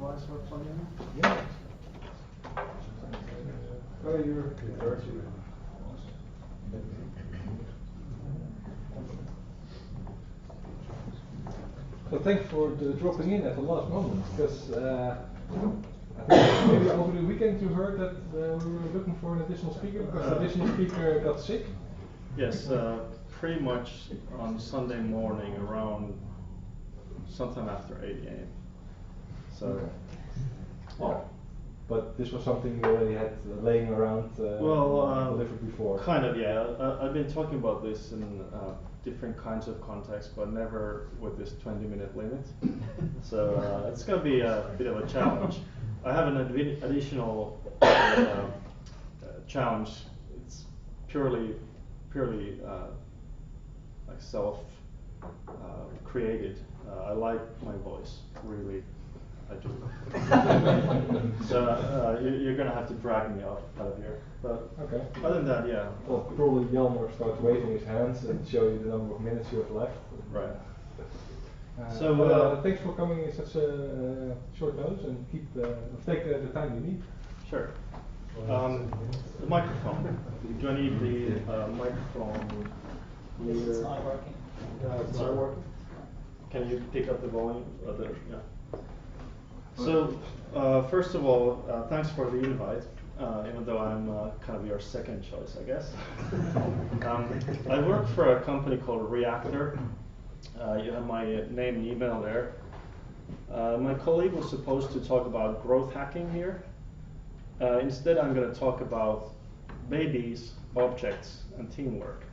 device we're plugging in? Yeah. Oh, you're dirty. So thanks for dropping in at the last moment, because I think maybe over the weekend you heard that we were looking for an additional speaker because the additional speaker got sick. Yes, pretty much on Sunday morning around sometime after 8 a.m. So, Okay. Yeah. But this was something you already had laying around delivered before. Kind of, yeah. I've been talking about this in different kinds of contexts, but never with this 20-minute limit. So it's going to be a bit of a challenge. I have an additional challenge. It's purely like self-created. I like my voice, really. I do. So you're going to have to drag me out of here. But okay. Other than that, yeah. Well, probably Jan will start waving his hands and show you the number of minutes you have left. Right. Thanks for coming in such a short notice and take the time you need. Sure. The microphone. Do I need the microphone? Yes, it's not working. It's not working. Can you pick up the volume? Yeah. So, first of all, thanks for the invite, even though I'm kind of your second choice, I guess. I work for a company called Reactor. You have my name and email there. My colleague was supposed to talk about growth hacking here. Instead, I'm going to talk about babies, objects, and teamwork.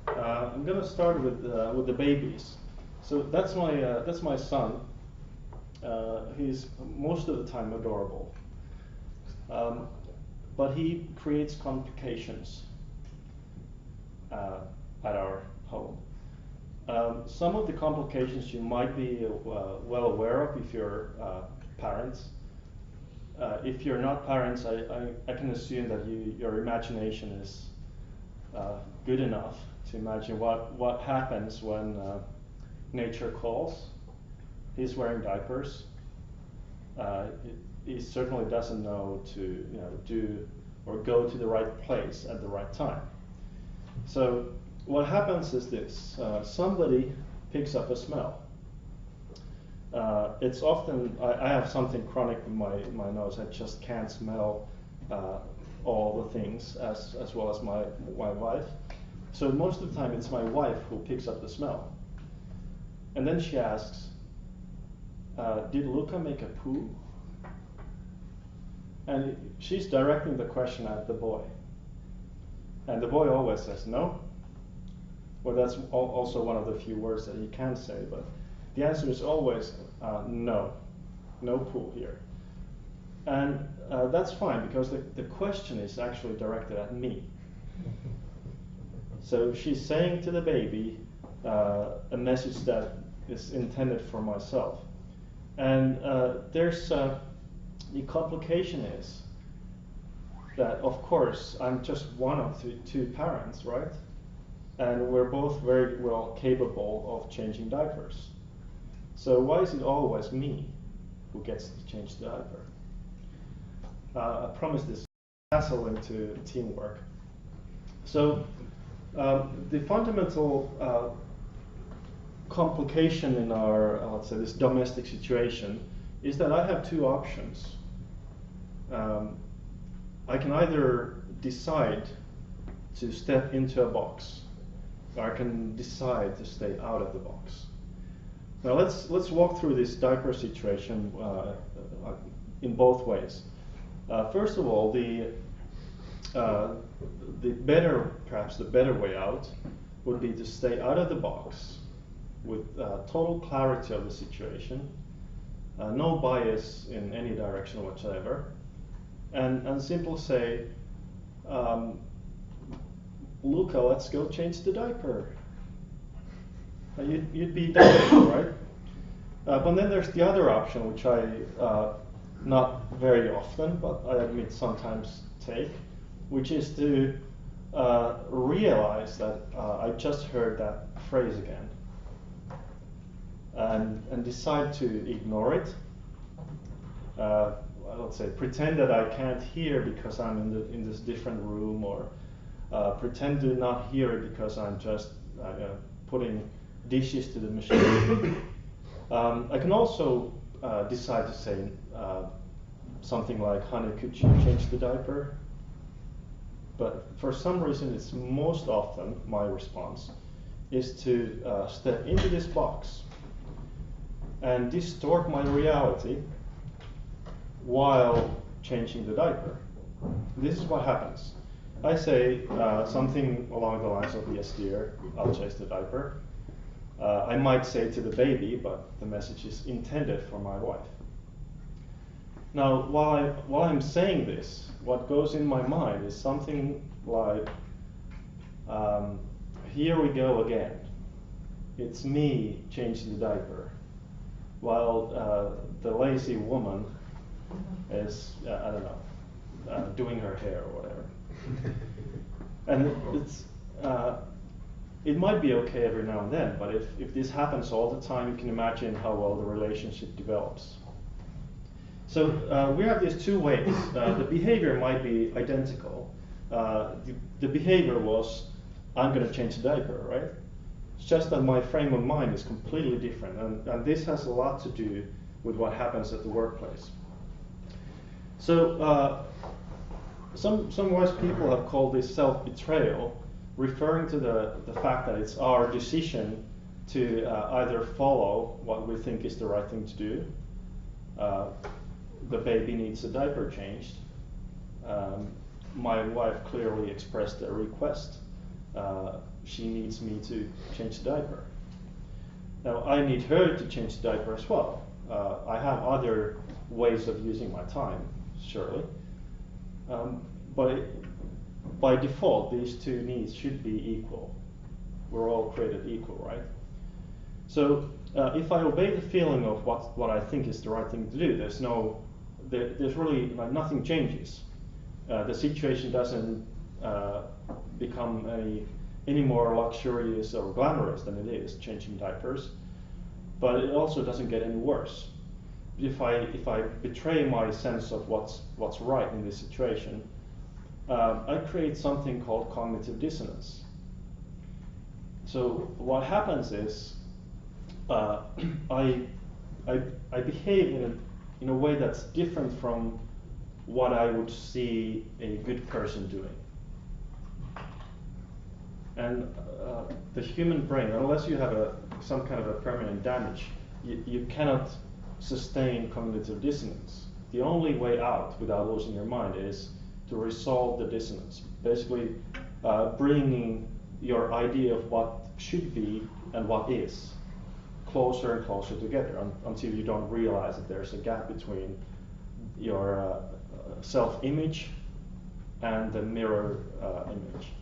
I'm going to start with the babies. So that's my son. He's most of the time adorable, but he creates complications at our home. Some of the complications you might be well aware of if you're parents. If you're not parents, I can assume that your imagination is good enough to imagine what happens when nature calls. He's wearing diapers. He certainly doesn't know to do or go to the right place at the right time. So what happens is this: somebody picks up a smell. It's often I have something chronic in my nose. I just can't smell all the things as well as my wife. So most of the time it's my wife who picks up the smell, and then she asks, did Luca make a poo? And she's directing the question at the boy. And the boy always says no. Well, that's also one of the few words that he can say, but the answer is always no. No poo here. And that's fine, because the question is actually directed at me. So she's saying to the baby a message that is intended for myself. And the complication is that, of course, I'm just one of two parents, right? And we're both very well capable of changing diapers. So why is it always me who gets to change the diaper? I promise this hassle into teamwork. So the fundamental complication in our, let's say, this domestic situation is that I have two options. I can either decide to step into a box, or I can decide to stay out of the box. Now let's walk through this diaper situation in both ways. First of all, perhaps the better way out would be to stay out of the box with total clarity of the situation, no bias in any direction whatsoever, and simply say, Luca, let's go change the diaper. You'd be done, right? But then there's the other option, which I not very often, but I admit sometimes take, which is to realize that I just heard that phrase again, and decide to ignore it let's say, pretend that I can't hear because I'm in this different room, or pretend to not hear it because I'm just putting dishes to the machine. I can also decide to say something like, "Honey, could you change the diaper?" But for some reason, it's most often my response is to step into this box and distort my reality while changing the diaper. This is what happens. I say something along the lines of, "Yes, dear, I'll change the diaper." I might say to the baby, but the message is intended for my wife. Now, while I'm saying this, what goes in my mind is something like, "Here we go again. It's me changing the diaper, while the lazy woman is, I don't know, doing her hair or whatever." And it might be okay every now and then, but if this happens all the time, you can imagine how well the relationship develops. So we have these two ways. The behavior might be identical. The behavior was, "I'm going to change the diaper," right? It's just that my frame of mind is completely different, and this has a lot to do with what happens at the workplace. So some wise people have called this self-betrayal, referring to the fact that it's our decision to either follow what we think is the right thing to do. The baby needs a diaper changed. My wife clearly expressed a request. She needs me to change the diaper. Now, I need her to change the diaper as well. I have other ways of using my time, surely. But by default, these two needs should be equal. We're all created equal, right? So if I obey the feeling of what I think is the right thing to do, there's really like nothing changes. The situation doesn't become any more luxurious or glamorous than it is changing diapers, but it also doesn't get any worse. If I betray my sense of what's right in this situation, I create something called cognitive dissonance. So what happens is I behave in a way that's different from what I would see a good person doing. And the human brain, unless you have some kind of a permanent damage, you cannot sustain cognitive dissonance. The only way out without losing your mind is to resolve the dissonance. Basically, bringing your idea of what should be and what is closer and closer together until you don't realize that there's a gap between your self-image and the mirror image.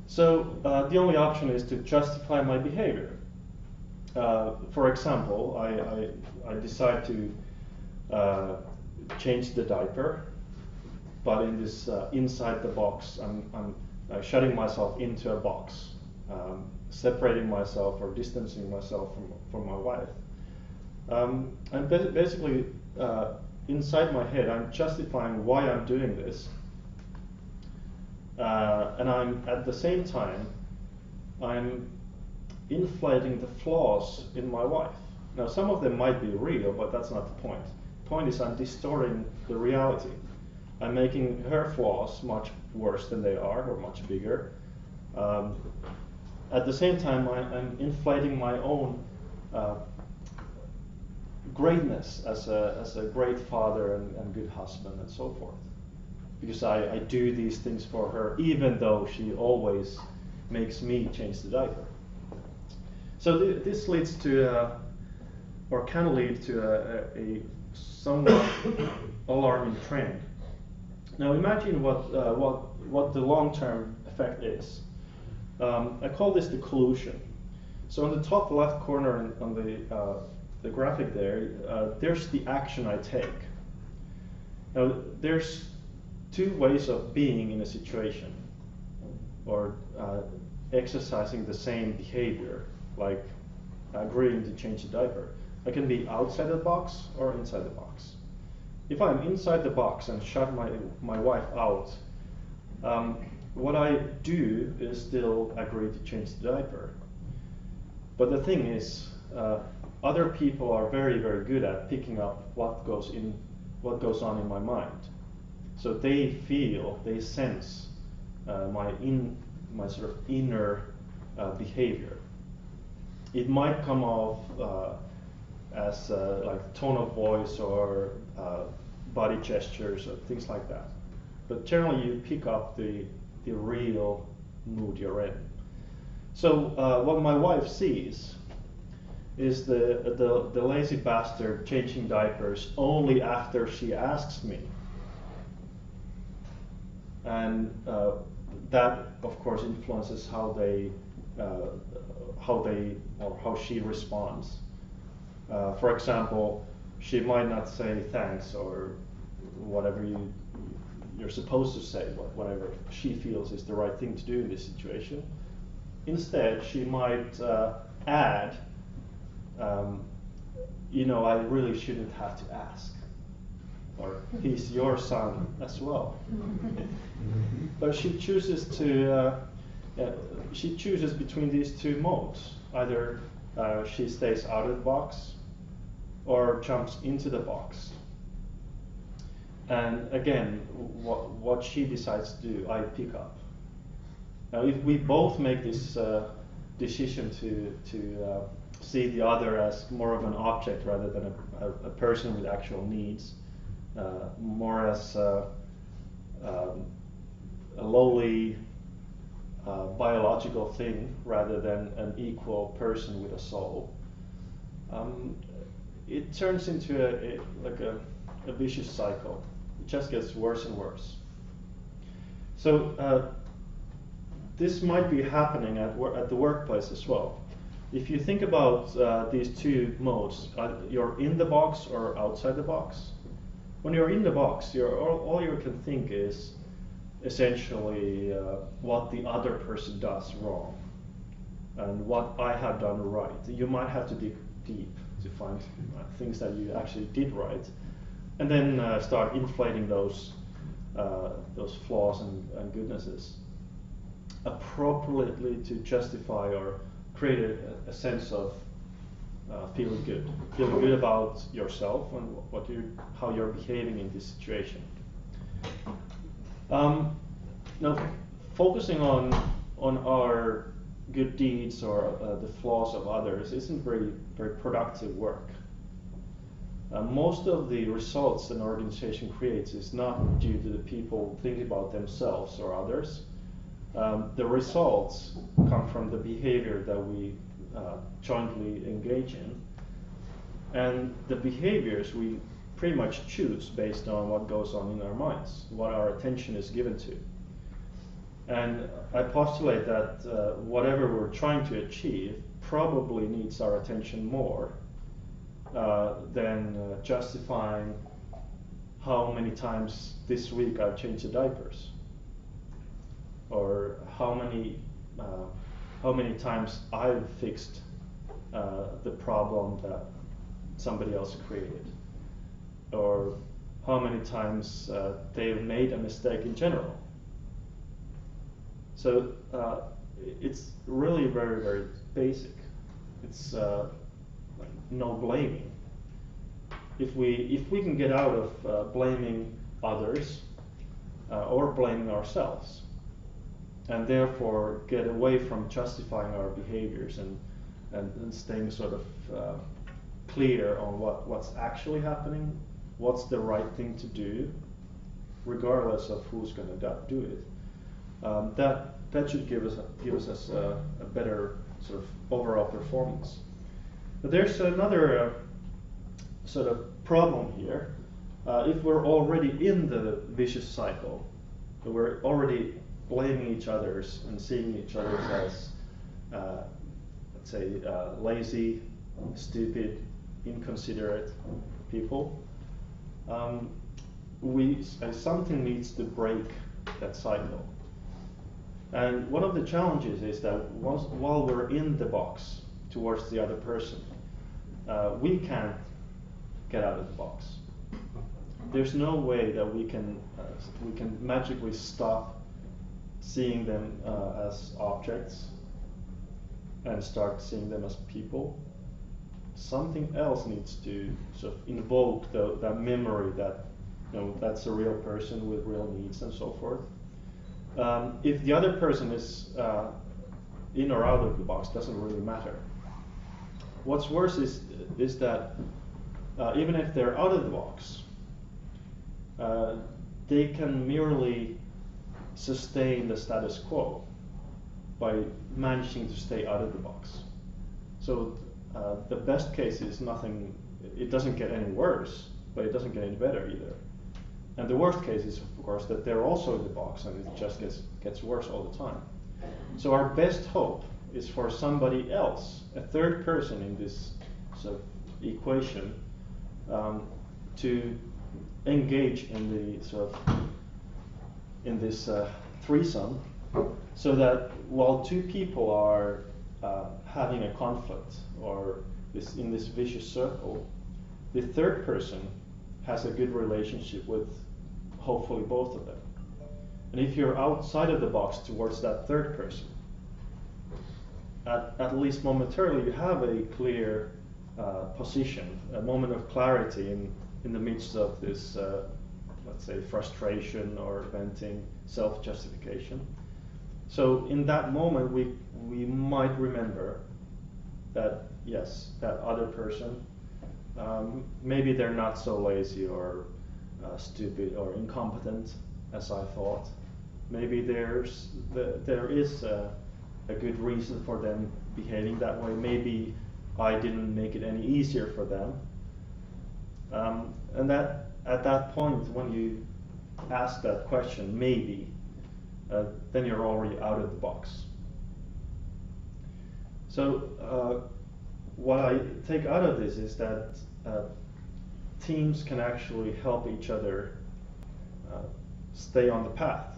So the only option is to justify my behavior. For example, I decide to change the diaper, but in this inside the box, I'm shutting myself into a box, separating myself or distancing myself from my wife. And basically, inside my head, I'm justifying why I'm doing this. And I'm at the same time, I'm inflating the flaws in my wife. Now, some of them might be real, but that's not the point. The point is I'm distorting the reality. I'm making her flaws much worse than they are, or much bigger. At the same time, I'm inflating my own greatness as a great father and good husband and so forth. Because I do these things for her, even though she always makes me change the diaper. So this leads to, or can lead to a somewhat alarming trend. Now imagine what the long-term effect is. I call this the collusion. So on the top left corner on the graphic there's the action I take. Now there's two ways of being in a situation, or exercising the same behavior, like agreeing to change the diaper. I can be outside the box or inside the box. If I'm inside the box and shut my wife out, what I do is still agree to change the diaper. But the thing is, other people are very, very good at picking up what goes on in my mind. So they feel, they sense my sort of inner behavior. It might come off as like tone of voice or body gestures or things like that. But generally, you pick up the real mood you're in. So what my wife sees is the lazy bastard changing diapers only after she asks me. And that, of course, influences how she responds. For example, she might not say thanks or whatever you're supposed to say, whatever she feels is the right thing to do in this situation. Instead, she might add, I really shouldn't have to ask. Or he's your son as well. But she chooses between these two modes. Either she stays out of the box or jumps into the box. And again, what she decides to do, I pick up. Now, if we both make this decision to see the other as more of an object rather than a person with actual needs, more as a lowly biological thing rather than an equal person with a soul, it turns into a vicious cycle. It just gets worse and worse. So this might be happening at the workplace as well. If you think about these two modes, you're in the box or outside the box. When you're in the box, all you can think is essentially what the other person does wrong and what I have done right. You might have to dig deep to find things that you actually did right, and then start inflating those flaws and goodnesses appropriately to justify or create a sense of feeling good about yourself and how you're behaving in this situation. Now, focusing on our good deeds or the flaws of others isn't very, very productive work. Most of the results an organization creates is not due to the people thinking about themselves or others. The results come from the behavior that we jointly engage in, and the behaviors we pretty much choose based on what goes on in our minds, what our attention is given to. And I postulate that whatever we're trying to achieve probably needs our attention more than justifying how many times this week I've changed the diapers, or how many times I've fixed the problem that somebody else created, or how many times they've made a mistake in general. So it's really very, very basic. It's no blaming. If we can get out of blaming others or blaming ourselves, and therefore get away from justifying our behaviors and staying sort of clear on what's actually happening, what's the right thing to do, regardless of who's going to do it. That should give us a better sort of overall performance. But there's another sort of problem here. If we're already in the vicious cycle, we're already blaming each other's and seeing each other as, let's say, lazy, stupid, inconsiderate people, something needs to break that cycle. And one of the challenges is that while we're in the box towards the other person, we can't get out of the box. There's no way that we can magically stop seeing them as objects and start seeing them as people. Something else needs to sort of invoke that memory that that's a real person with real needs and so forth. If the other person is in or out of the box, doesn't really matter. What's worse is that even if they're out of the box, they can merely sustain the status quo by managing to stay out of the box. So the best case is nothing, it doesn't get any worse, but it doesn't get any better either. And the worst case is, of course, that they're also in the box and it just gets worse all the time. So our best hope is for somebody else, a third person in this sort of equation, to engage in the sort of in this threesome, so that while two people are having a conflict or in this vicious circle, the third person has a good relationship with hopefully both of them. And if you're outside of the box towards that third person, at least momentarily you have a clear position, a moment of clarity in the midst of this, let's say, frustration or venting, self-justification. So in that moment we might remember that, yes, that other person, maybe they're not so lazy or stupid or incompetent as I thought. Maybe there is a good reason for them behaving that way. Maybe I didn't make it any easier for them. And that at that point, when you ask that question, maybe, then you're already out of the box. So what I take out of this is that teams can actually help each other stay on the path,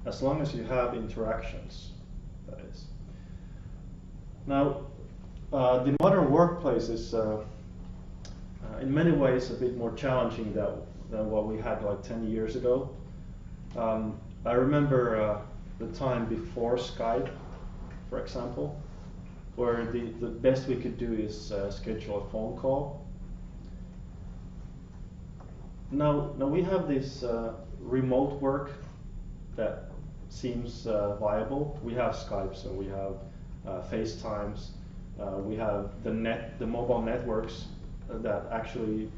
as long as you have interactions, that is. Now, the modern workplace is in many ways a bit more challenging than what we had like 10 years ago. I remember the time before Skype, for example, where the best we could do is schedule a phone call. Now we have this remote work that seems viable. We have Skype, so we have FaceTimes, we have the mobile networks that actually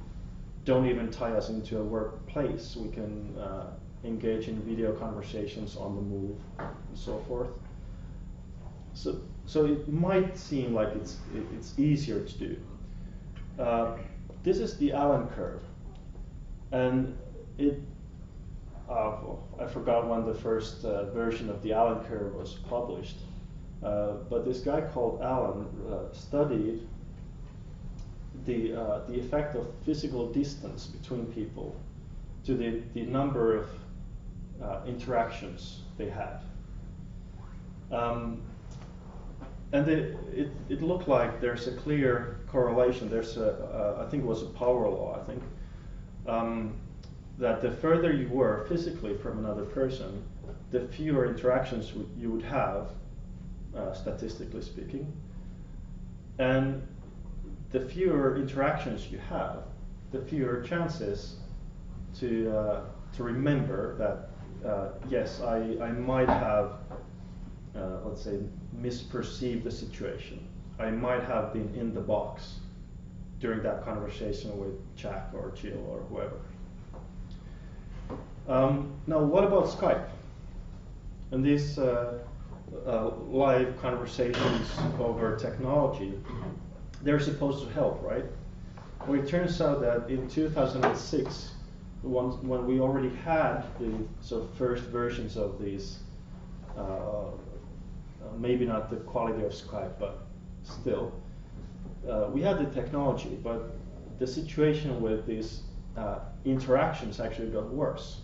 don't even tie us into a workplace. We can engage in video conversations on the move and so forth. So it might seem like it's easier to do. This is the Allen curve, and I forgot when the first version of the Allen curve was published, but this guy called Allen studied the effect of physical distance between people to the number of interactions they had. And it looked like there's a clear correlation. There's I think it was a power law, I think, that the further you were physically from another person, the fewer interactions you would have, statistically speaking. And the fewer interactions you have, the fewer chances to remember that, yes, I might have, let's say, misperceived the situation. I might have been in the box during that conversation with Jack or Jill or whoever. Now, what about Skype? And these live conversations over technology, they're supposed to help, right? Well, it turns out that in 2006, when we already had the sort of first versions of these, maybe not the quality of Skype, but still, we had the technology, but the situation with these interactions actually got worse.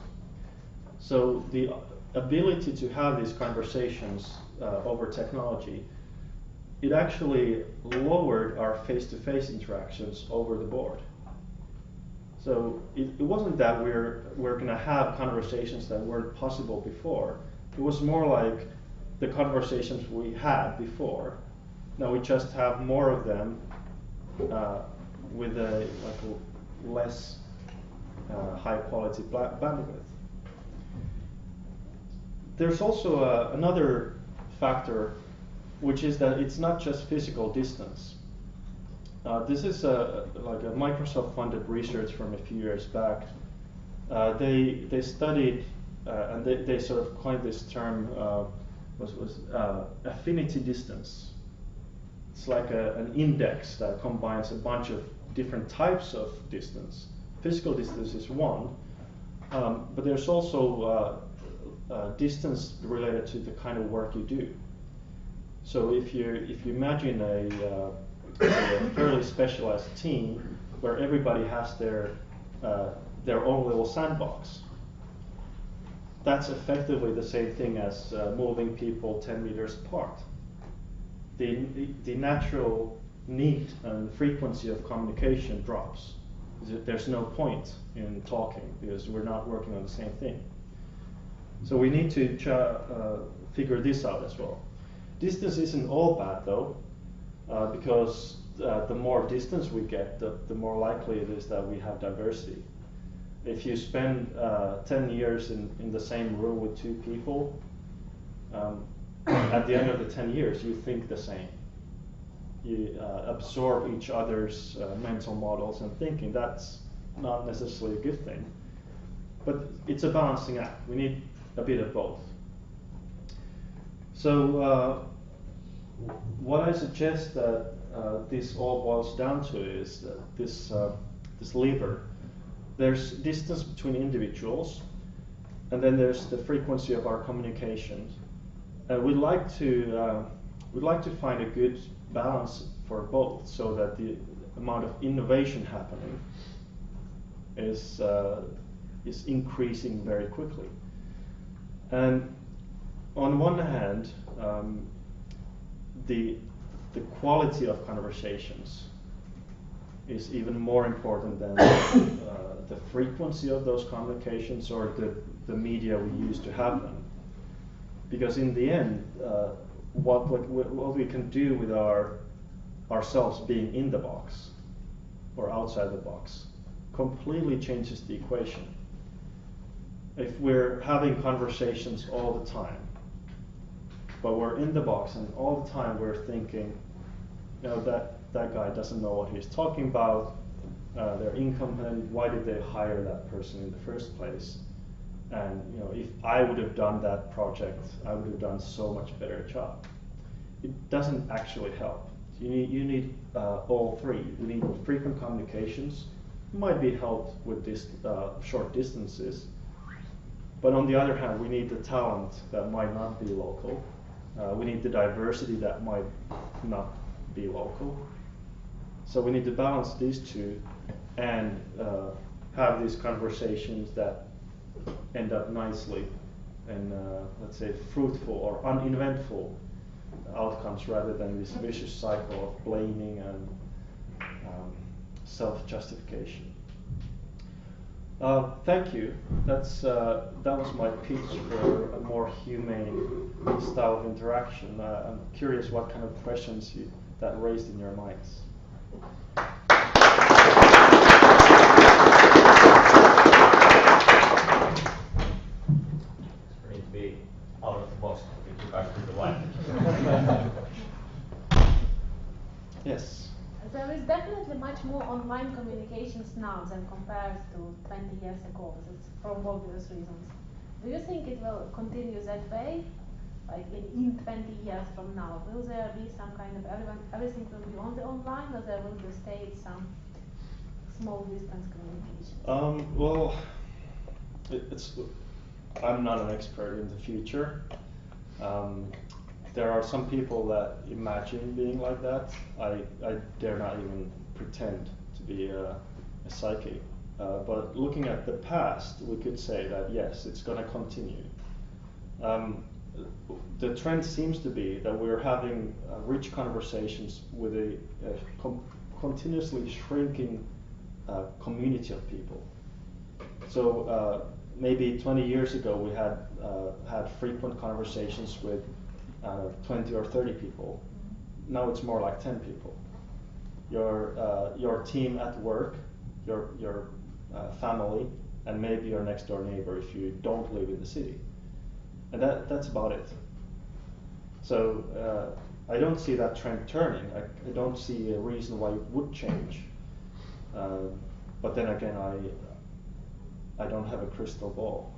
So the ability to have these conversations over technology, it actually lowered our face-to-face interactions over the board. So it wasn't that we're going to have conversations that weren't possible before. It was more like the conversations we had before. Now we just have more of them with a less high quality bandwidth. There's also another factor, which is that it's not just physical distance. This is like a Microsoft-funded research from a few years back. They studied and they sort of coined this term affinity distance. It's like an index that combines a bunch of different types of distance. Physical distance is one, but there's also distance related to the kind of work you do. So if you imagine a fairly specialized team where everybody has their own little sandbox, that's effectively the same thing as moving people 10 meters apart. The natural need and frequency of communication drops. There's no point in talking because we're not working on the same thing. So we need to figure this out as well. Distance isn't all bad though, because the more distance we get, the more likely it is that we have diversity. If you spend 10 years in the same room with two people, at the end of the 10 years, you think the same. You absorb each other's mental models and thinking. That's not necessarily a good thing. But it's a balancing act. We need a bit of both. So what I suggest that this all boils down to is that this lever. There's distance between individuals, and then there's the frequency of our communication. We'd like to find a good balance for both, so that the amount of innovation happening is increasing very quickly. And on one hand, the quality of conversations is even more important than the frequency of those communications or the media we use to have them. Because in the end, what we can do with ourselves being in the box or outside the box completely changes the equation. If we're having conversations all the time, but we're in the box and all the time we're thinking, you know, that guy doesn't know what he's talking about, they're incompetent, why did they hire that person in the first place? And you know, if I would have done that project, I would have done so much better job. It doesn't actually help. You need all three. You need frequent communications. It might be helped with this short distances, but on the other hand, we need the talent that might not be local. We need the diversity that might not be local. So we need to balance these two and have these conversations that end up nicely in, let's say, fruitful or uneventful outcomes rather than this vicious cycle of blaming and self-justification. Thank you. That was my pitch for a more humane style of interaction. I'm curious what kind of questions that raised in your minds. Need to be out of the box with regards to the language. Yes. There is definitely much more online communications now than compared to 20 years ago, that's for obvious reasons. Do you think it will continue that way? Like in 20 years from now, will there be some kind of everything will be on the online, or there will be stay some small distance communication? Well, I'm not an expert in the future. There are some people that imagine being like that. I dare not even pretend to be a psyche. But looking at the past, we could say that yes, it's going to continue. the trend seems to be that we're having rich conversations with a continuously shrinking community of people. So maybe 20 years ago we had frequent conversations with 20 or 30 people. Now it's more like 10 people. Your team at work, your family, and maybe your next door neighbor if you don't live in the city. And that's about it. So I don't see that trend turning. I don't see a reason why it would change. But then again, I don't have a crystal ball.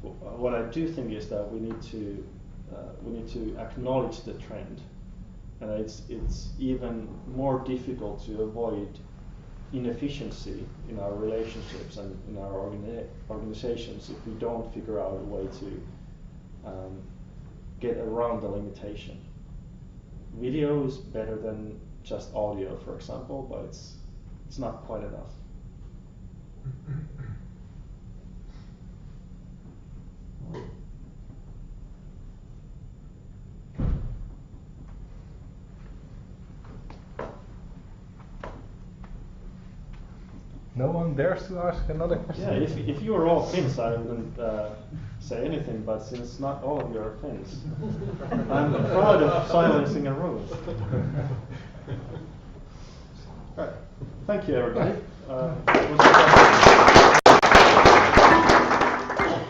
What I do think is that we need to acknowledge the trend, and it's even more difficult to avoid inefficiency in our relationships and in our organizations if we don't figure out a way to get around the limitation. Video is better than just audio, for example, but it's not quite enough. No one dares to ask another question? Yeah, if you were all Finns, I wouldn't say anything, but since not all of you are Finns, I'm proud of silencing a room. All right, thank you everybody.